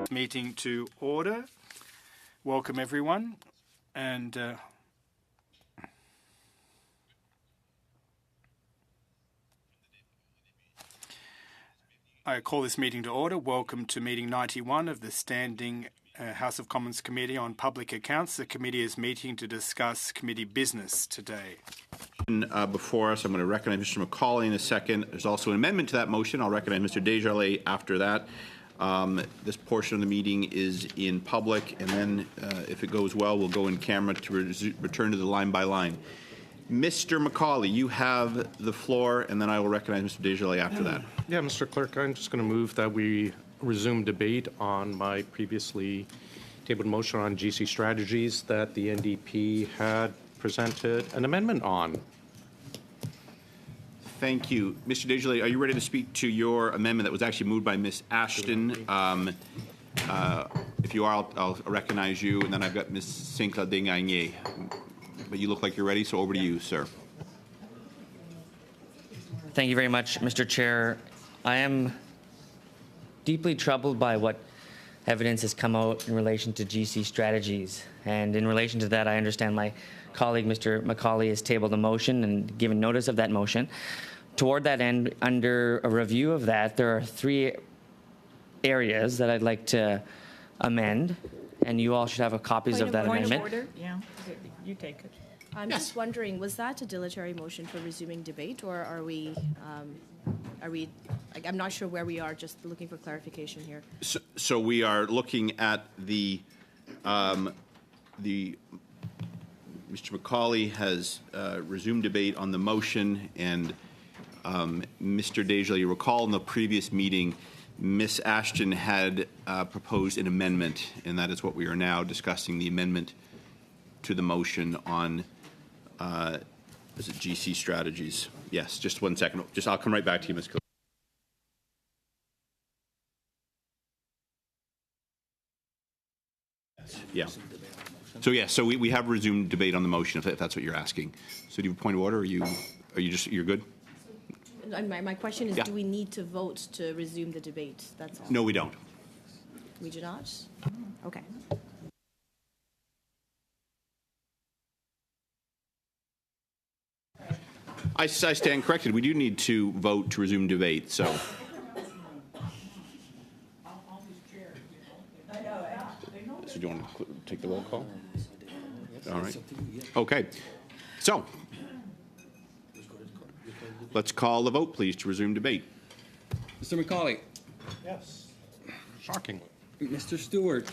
Meeting to order. Welcome everyone, and I call this meeting to order. Welcome to meeting 91 of the Standing House of Commons Committee on Public Accounts. The committee is meeting to discuss committee business today. Before us, I'm going to recognize Mr. McCauley in a second. There's also an amendment to that motion. I'll recognize Mr. Desjardins after that. This portion of the meeting is in public, and then, if it goes well, we'll go in camera to return to the line by line. Mr. McCauley, you have the floor, and then I will recognize Mr. Desjardins after that. Yeah, Mr. Clerk, I'm just going to move that we resume debate on my previously tabled motion on GC strategies that the NDP had presented an amendment on. Thank you. Mr. Desjardins, are you ready to speak to your amendment that was actually moved by Ms. Ashton? If you are, I'll recognize you, and then I've got Ms. Sinclair-Dingagné. But you look like you're ready, so over to you, sir. Thank you very much, Mr. Chair. I am deeply troubled by what evidence has come out in relation to GC strategies. And in relation to that, I understand my colleague, Mr. McCauley, has tabled a motion and given notice of that motion. Toward that end, under a review of that, there are 3 areas that I'd like to amend, and you all should have copies of that amendment. Point of order? Yeah, you take it. I'm just wondering, was that a dilatory motion for resuming debate, or are we, like, I'm not sure where we are, just looking for clarification here. So we are looking at the Mr. McCauley has resumed debate on the motion, and Mr. Desjardins, you recall in the previous meeting, Ms. Ashton had proposed an amendment, and that is what we are now discussing, the amendment to the motion on is it GC strategies? Yes, just 1 second. I'll come right back to you, Ms. Cole. Yeah. So yeah, so we have resumed debate on the motion, if that's what you're asking. So do you have a point of order, or you're good? My question is, Yeah. do we need to vote to resume the debate? That's all. No, we don't. We do not? Okay. I stand corrected. We do need to vote to resume debate, so. So do you want to take the roll call? All right. Okay. So, let's call the vote, please, to resume debate. Mr. McCauley. Yes. Shocking. Mr. Stewart.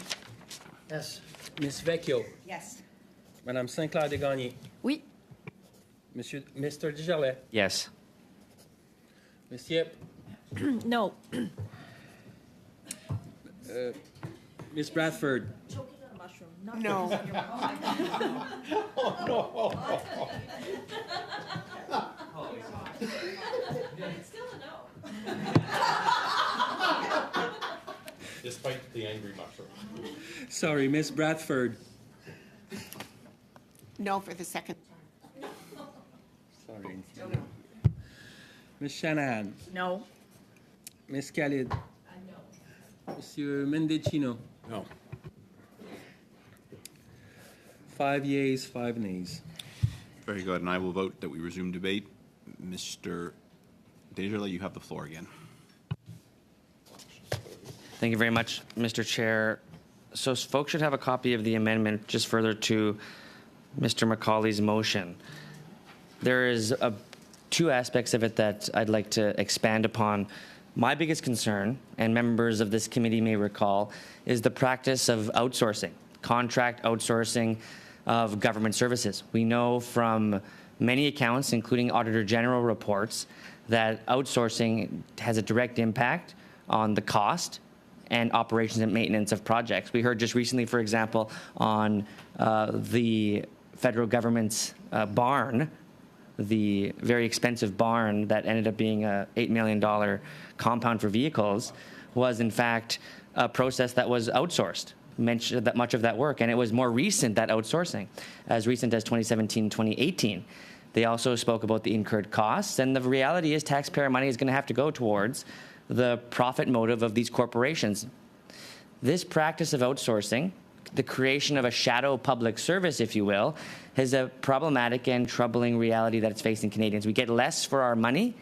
Yes. Ms. Vecchio. Yes. Madame Sinclair-Dingagné. Oui. Mr. Desjardins. Yes. Ms. Yip. No. Ms. Bradford. No. Despite the angry mushroom. Sorry, Ms. Bradford. No for the second. Sorry. Ms. Shanahan. No. Ms. Khalid. No. Monsieur Mendicino. No. 5 yeas, 5 nays. Very good, and I will vote that we resume debate. Mr. Desjardins, you have the floor again. Thank you very much, Mr. Chair. So folks should have a copy of the amendment just further to Mr. McCauley's motion. There is 2 aspects of it that I'd like to expand upon. My biggest concern, and members of this committee may recall, is the practice of outsourcing, contract outsourcing of government services. We know from many accounts, including Auditor General reports, that outsourcing has a direct impact on the cost and operations and maintenance of projects. We heard just recently, for example, on the federal government's barn, the very expensive barn that ended up being a $8 million compound for vehicles, was in fact a process that was outsourced. Mentioned that much of that work, and it was more recent, that outsourcing, as recent as 2017, 2018. They also spoke about the incurred costs, and the reality is taxpayer money is going to have to go towards the profit motive of these corporations. This practice of outsourcing, the creation of a shadow public service, if you will, is a problematic and troubling reality that it's facing Canadians. We get less for our money,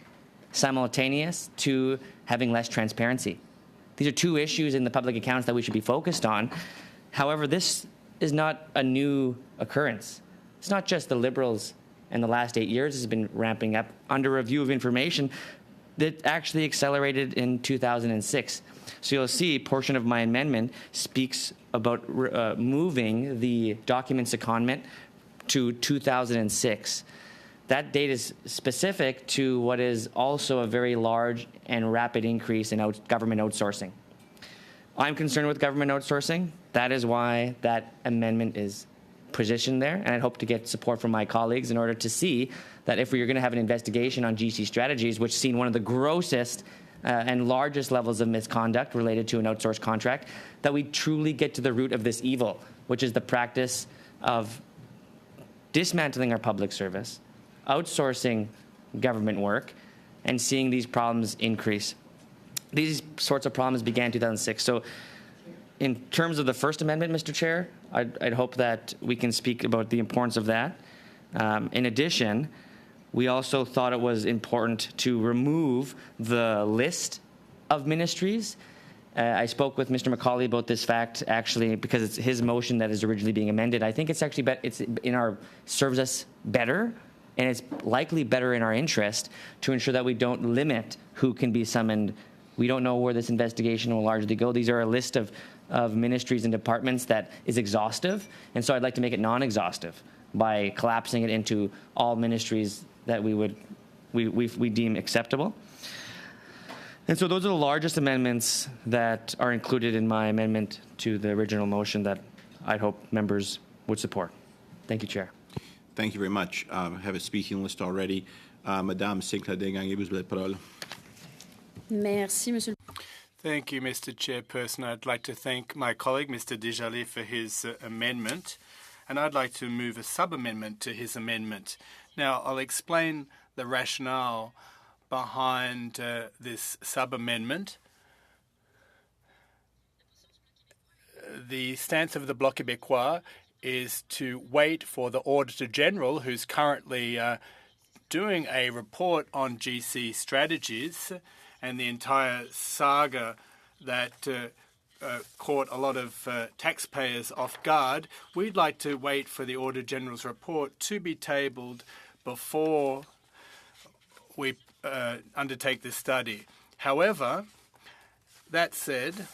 simultaneous to having less transparency. These are two issues in the public accounts that we should be focused on. However, this is not a new occurrence. It's not just the Liberals in the last 8 years has been ramping up. Under review of information, that actually accelerated in 2006. So you'll see a portion of my amendment speaks about moving the document secondment to 2006. That date is specific to what is also a very large and rapid increase in government outsourcing. I'm concerned with government outsourcing. That is why that amendment is positioned there, and I hope to get support from my colleagues in order to see that if we are going to have an investigation on GC Strategies, which seen one of the grossest and largest levels of misconduct related to an outsourced contract, that we truly get to the root of this evil, which is the practice of dismantling our public service, outsourcing government work, and seeing these problems increase. These sorts of problems began in 2006. So in terms of the First Amendment, Mr. Chair, I'd hope that we can speak about the importance of that. In addition, we also thought it was important to remove the list of ministries. I spoke with Mr. McCauley about this fact, actually, because it's his motion that is originally being amended. I think it's actually serves us better, and it's likely better in our interest to ensure that we don't limit who can be summoned. We don't know where this investigation will largely go. These are a list of ministries and departments that is exhaustive, and so I'd like to make it non-exhaustive by collapsing it into all ministries that we deem acceptable. And so those are the largest amendments that are included in my amendment to the original motion that I hope members would support. Thank you, Chair. Thank you very much. I have a speaking list already. Madame Sinclair-Desgagne, vous avez la parole. Merci, Monsieur. Thank you, Mr. Chairperson. I'd like to thank my colleague, Mr. Desjardins, for his amendment, and I'd like to move a sub-amendment to his amendment. Now, I'll explain the rationale behind this sub-amendment. The stance of the Bloc Québécois is to wait for the Auditor General, who's currently doing a report on GC strategies and the entire saga that caught a lot of taxpayers off guard. We'd like to wait for the Auditor General's report to be tabled before we undertake this study. However, that said,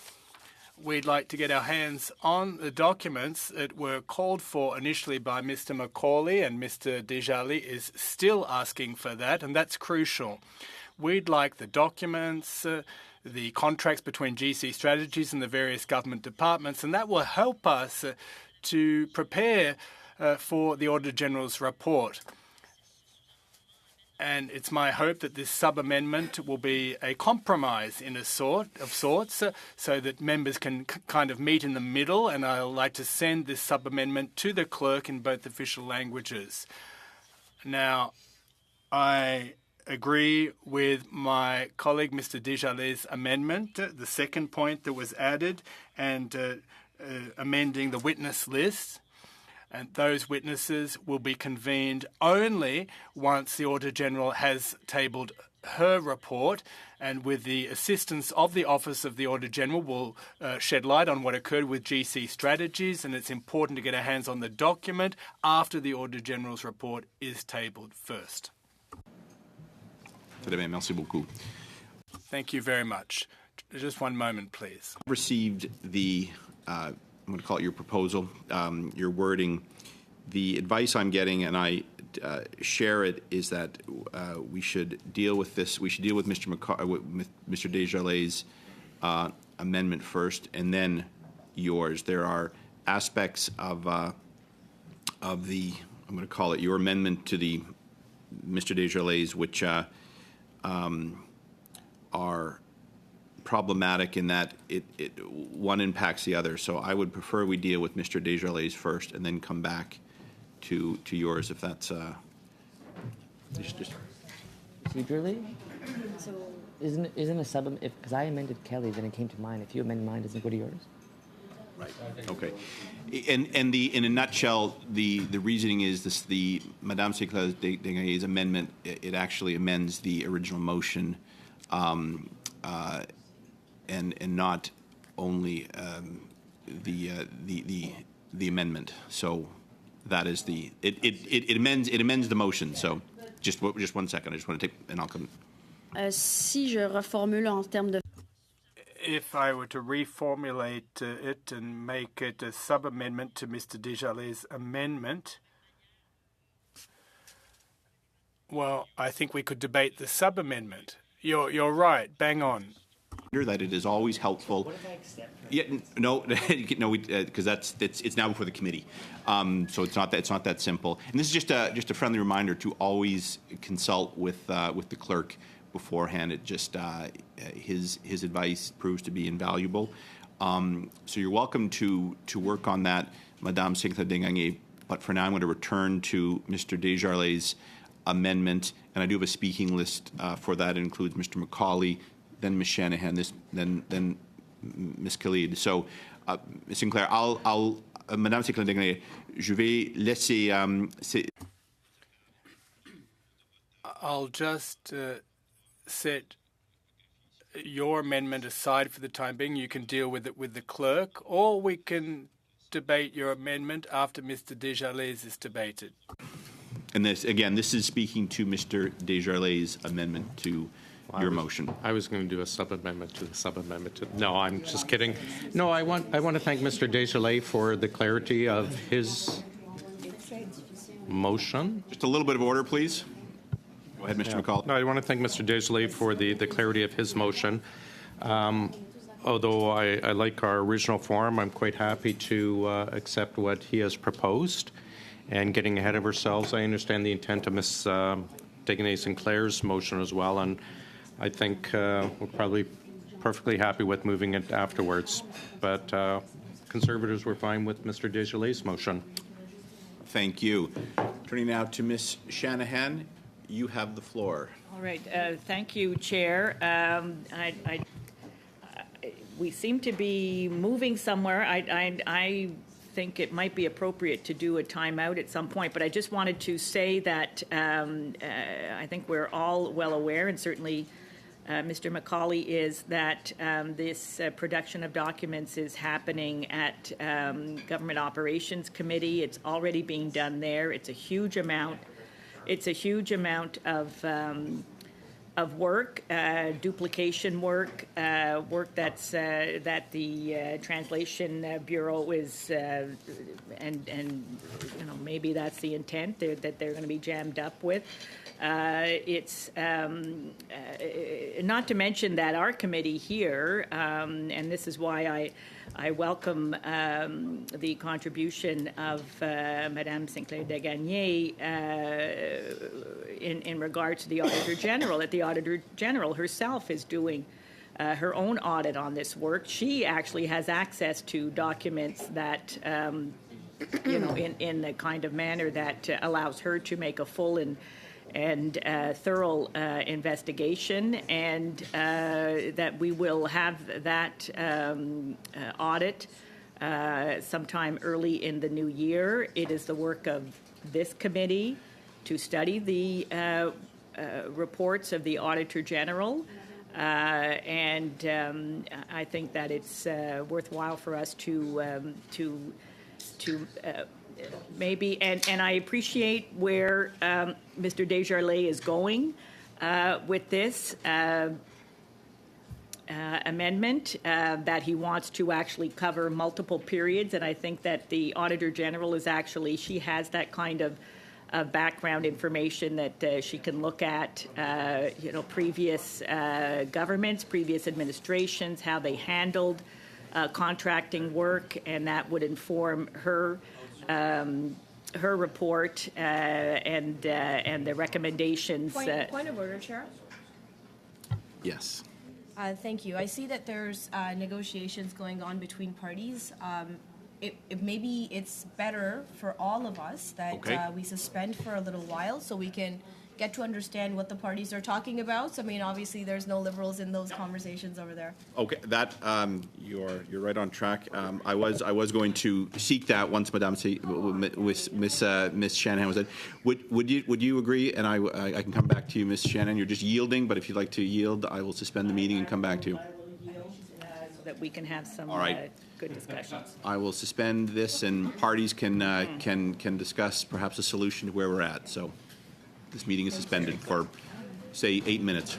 we'd like to get our hands on the documents that were called for initially by Mr. McCauley, and Mr. Desjardins is still asking for that, and that's crucial. We'd like the documents, the contracts between GC Strategies and the various government departments, and that will help us to prepare for the Auditor General's report. And it's my hope that this sub-amendment will be a compromise of sorts, so that members can kind of meet in the middle, and I'd like to send this sub-amendment to the clerk in both official languages. Now, I agree with my colleague Mr. Desjardins' amendment, the second point that was added, and amending the witness list. And those witnesses will be convened only once the Auditor General has tabled her report, and with the assistance of the Office of the Auditor General will shed light on what occurred with GC Strategies, and it's important to get our hands on the document after the Auditor General's report is tabled first. Merci beaucoup. Thank you very much. Just one moment, please. Received the I'm going to call it your proposal, your wording. The advice I'm getting, and I share it, is that we should deal with this. We should deal with Mr. Desjardins' amendment first, and then yours. There are aspects of the I'm going to call it your amendment to the Mr. Desjardins, which are problematic in that one impacts the other. So I would prefer we deal with Mr. Desjardins first and then come back to yours, if that's just. Procedurally? So isn't a sub, because I amended Kelly's and it came to mine. If you amend mine, doesn't it go to yours? Right. Okay. And in a nutshell, the reasoning is this: the Madame Sinclair Desgagnier's amendment. It actually amends the original motion, and not only the amendment. So that is it amends the motion. So just 1 second. I just want to take, and I'll come. Si je reformule en termes de If I were to reformulate it and make it a sub-amendment to Mr. Desjardins' amendment, well, I think we could debate the sub-amendment. You're right. Bang on. That it is always helpful. What if I accept? Yeah, no, no, because it's now before the committee, so it's not that simple. And this is just a friendly reminder to always consult with the clerk beforehand. It just his advice proves to be invaluable. So you're welcome to work on that, Madame Sinclair Desgagnés. But for now, I'm going to return to Mr. Desjardins' amendment, and I do have a speaking list for that. It includes Mr. Macaulay, then Ms. Shanahan, then Ms. Khalid. So, Ms. Sinclair, Madame Sinclair Desgagnés, je vais laisser. I'll just set your amendment aside for the time being. You can deal with it with the clerk, or we can debate your amendment after Mr. Desjardins is debated. And this is speaking to Mr. Desjardins' amendment to your motion. I was going to do a sub-amendment to the sub-amendment. No, I'm just kidding. No, I want to thank Mr. Desjardins for the clarity of his motion. Just a little bit of order, please. Go ahead, Mr. McCall. No, I want to thank Mr. Desjardins for the clarity of his motion. Although I like our original form, I'm quite happy to accept what he has proposed. And getting ahead of ourselves, I understand the intent of Ms. Desgagnés Sinclair's motion as well, and I think we're probably perfectly happy with moving it afterwards. But Conservatives were fine with Mr. Desjardins' motion. Thank you. Turning now to Ms. Shanahan, you have the floor. All right. Thank you, Chair. We seem to be moving somewhere. I think it might be appropriate to do a timeout at some point, but I just wanted to say that I think we're all well aware, and certainly Mr. Macaulay is, that this production of documents is happening at Government Operations Committee. It's already being done there. It's a huge amount. It's a huge amount of work, duplication work, work that the Translation Bureau is, and you know, maybe that's the intent that they're going to be jammed up with. It's not to mention that our committee here, and this is why I welcome the contribution of Madame Sinclair Desgagnés in regard to the Auditor General. That the Auditor General herself is doing her own audit on this work. She actually has access to documents that, you know, in the kind of manner that allows her to make a full and thorough investigation, and that we will have that audit sometime early in the new year. It is the work of this committee to study the reports of the Auditor General, and I think that it's worthwhile for us to maybe, and I appreciate where Mr. Desjardins is going with this amendment, that he wants to actually cover multiple periods, and I think that the Auditor General is actually, she has that kind of background information that she can look at, you know, previous governments, previous administrations, how they handled contracting work, and that would inform her report and the recommendations. Point of order, Chair. Yes. Thank you. I see that there's negotiations going on between parties. Maybe it's better for all of us that we suspend for a little while so we can get to understand what the parties are talking about. So, I mean, obviously, there's no Liberals in those conversations over there. Okay, that you're right on track. I was going to seek that once Madame Miss Shanahan was said. Would you agree? And I can come back to you, Miss Shanahan. You're just yielding, but if you'd like to yield, I will suspend the meeting and come back to you. So that we can have some All right. good discussions. I will suspend this, and parties can discuss perhaps a solution to where we're at. So, this meeting is suspended for, say, 8 minutes.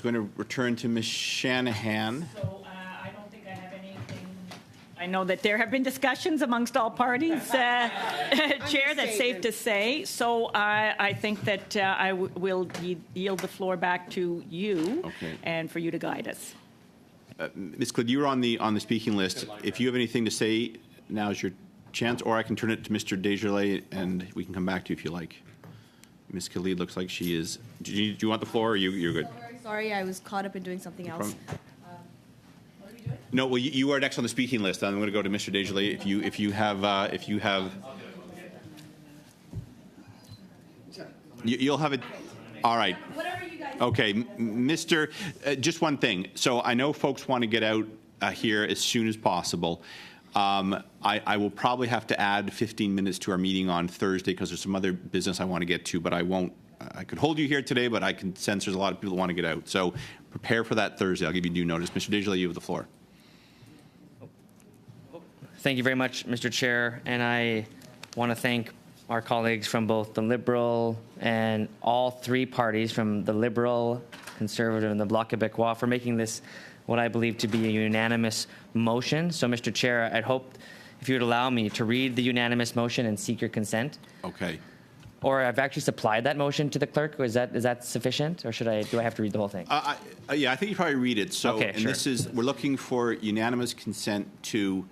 was going to return to Ms. Shanahan. So I don't think I have anything. I know that there have been discussions amongst all parties, Chair, that's safe to say. So I think that I will yield the floor back to you and for you to guide us. Ms. Khalid, you were on the speaking list. If you have anything to say, now is your chance, or I can turn it to Mr. Desjardins and we can come back to you if you like. Ms. Khalid looks like she is. Do you want the floor, or you're good? Sorry, I was caught up in doing something else. What are we doing? No, well, you are next on the speaking list. I'm going to go to Mr. Desjardins. If you have, you'll have it. All right. Whatever you guys. Okay, Mr. Just one thing. So I know folks want to get out here as soon as possible. I will probably have to add 15 minutes to our meeting on Thursday because there's some other business I want to get to, but I won't. I could hold you here today, but I can sense there's a lot of people who want to get out. So prepare for that Thursday. I'll give you due notice. Mr. Desjardins, you have the floor. Thank you very much, Mr. Chair, and I want to thank our colleagues from both the Liberal and all three parties, from the Liberal, Conservative, and the Bloc Québécois, for making this what I believe to be a unanimous motion. So, Mr. Chair, I'd hope if you would allow me to read the unanimous motion and seek your consent. Okay. Or I've actually supplied that motion to the clerk. Is that sufficient, or do I have to read the whole thing? Yeah, I think you probably read it. So, okay, and sure. this is, we're looking for unanimous consent to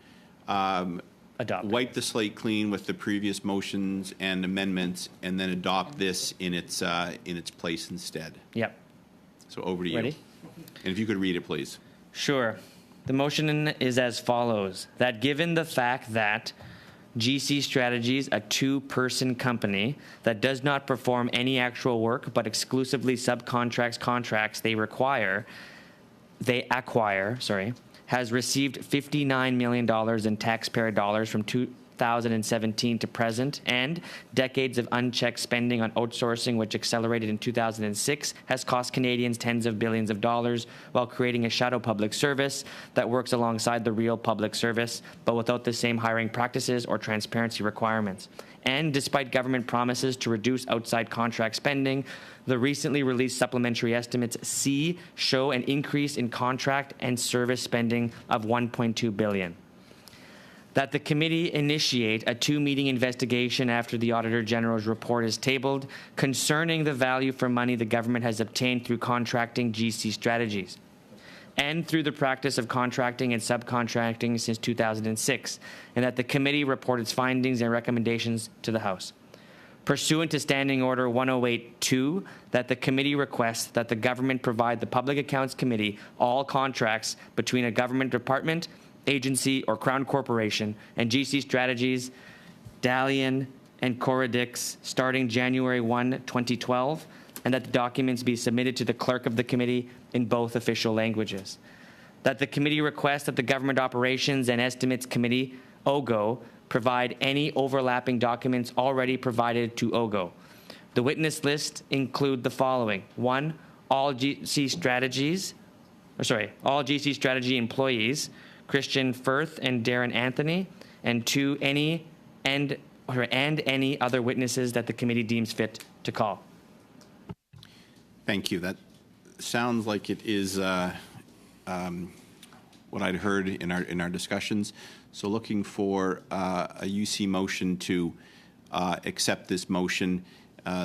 adopt. Wipe the slate clean with the previous motions and amendments, and then adopt this in its place instead. Yep. So over to you. Ready? And if you could read it, please. Sure. The motion is as follows: that given the fact that GC Strategies, a two-person company that does not perform any actual work but exclusively subcontracts contracts they acquire, has received $59 million in taxpayer dollars from 2017 to present, and decades of unchecked spending on outsourcing, which accelerated in 2006, has cost Canadians tens of billions of dollars while creating a shadow public service that works alongside the real public service, but without the same hiring practices or transparency requirements. And despite government promises to reduce outside contract spending, the recently released supplementary estimates show an increase in contract and service spending of $1.2 billion. That the committee initiate a two-meeting investigation after the Auditor General's report is tabled concerning the value for money the government has obtained through contracting GC Strategies and through the practice of contracting and subcontracting since 2006, and that the committee report its findings and recommendations to the House. Pursuant to Standing Order 108-2, that the committee requests that the government provide the Public Accounts Committee all contracts between a government department, agency, or Crown Corporation and GC Strategies, Dalian, and Coradix starting January 1, 2012, and that the documents be submitted to the clerk of the committee in both official languages. That the committee requests that the Government Operations and Estimates Committee, OGO, provide any overlapping documents already provided to OGO. The witness list include the following: 1, all GC Strategy employees, Christian Firth and Darren Anthony, and 2, any other witnesses that the committee deems fit to call. Thank you. That sounds like it is what I'd heard in our discussions. So looking for a UC motion to accept this motion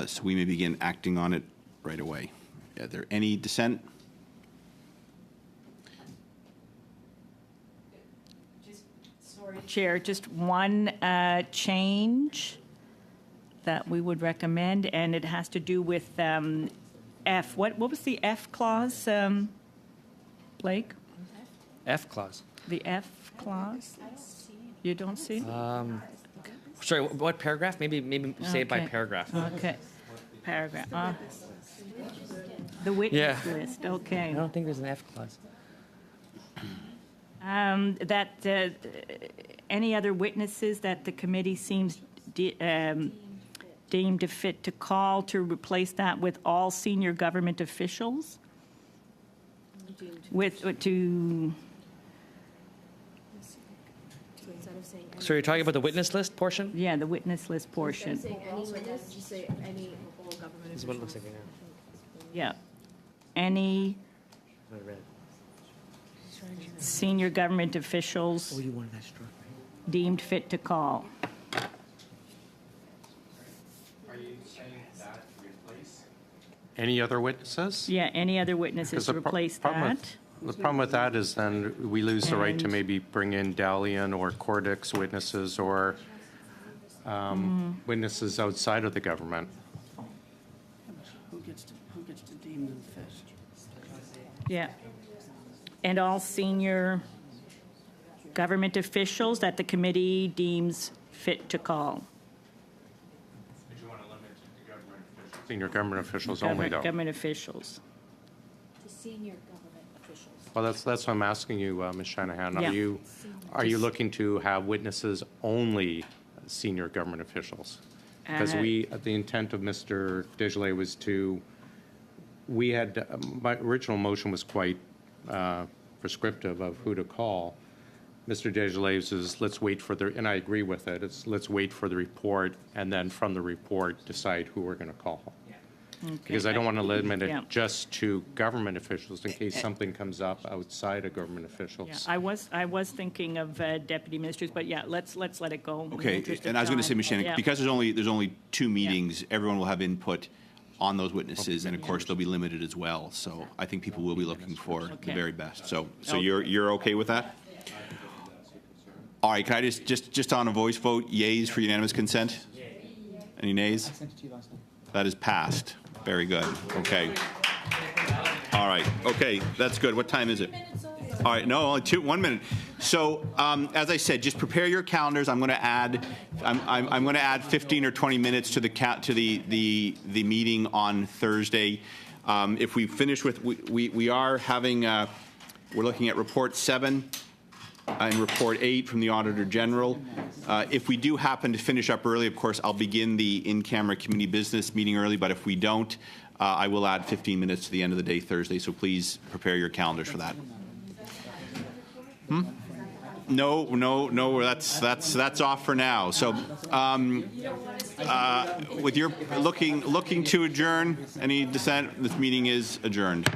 so we may begin acting on it right away. Are there any dissent? Chair, just one change that we would recommend, and it has to do with F. What was the F clause, Blake? F clause. The F clause? You don't see? Sorry, what paragraph? Maybe say it by paragraph. Okay. Paragraph. The witness list. Okay. I don't think there's an F clause. That any other witnesses that the committee seems deemed fit to call, to replace that with all senior government officials? So you're talking about the witness list portion? Yeah, the witness list portion. Instead of saying any witness, just say any all government This is what it looks like right now. Yeah. Any Senior government officials deemed fit to call. Are you saying that to replace? Any other witnesses? Yeah, any other witnesses to replace that? The problem with that is then we lose the right to And- maybe bring in Dalian or Cordix witnesses or witnesses outside of the government. Who gets to deem them fit? Yeah. And all senior government officials that the committee deems fit to call. Did you want to limit it to government officials? Senior government officials only, though. Government officials. To senior government officials. Well, that's what I'm asking you, Ms. Shanahan. Yeah. Are you looking to have witnesses only senior government officials? Because the intent of Mr. Desjardins was my original motion was quite prescriptive of who to call. Mr. Desjardins is let's wait for and I agree with it, let's wait for the report and then from the report decide who we're going to call. Okay. Because I don't want to limit it Yeah. just to government officials in case something comes up outside of government Yeah, officials. I was thinking of deputy ministers, but yeah, let's let it go. in the Okay, interest of and I was going to say, time. Ms. Shannon, Yeah. because there's only 2 meetings, everyone will have input on those witnesses, and of course, they'll be limited as well. So I think people will be looking for the Okay. very best. So Okay. you're okay with that? All right, can I just on a voice vote, yeas for unanimous consent? Any nays? That is passed. Very good. Okay. All right. Okay, that's good. What time is it? All right. No, only 1 minute. So, as I said, just prepare your calendars. I'm going to add 15 or 20 minutes to the meeting on Thursday. If we finish with, we are having, we're looking at report 7 and report 8 from the Auditor General. If we do happen to finish up early, of course, I'll begin the in-camera community business meeting early, but if we don't, I will add 15 minutes to the end of the day Thursday, so please prepare your calendars for that. No, that's off for now. So, with your looking to adjourn, any dissent, this meeting is adjourned.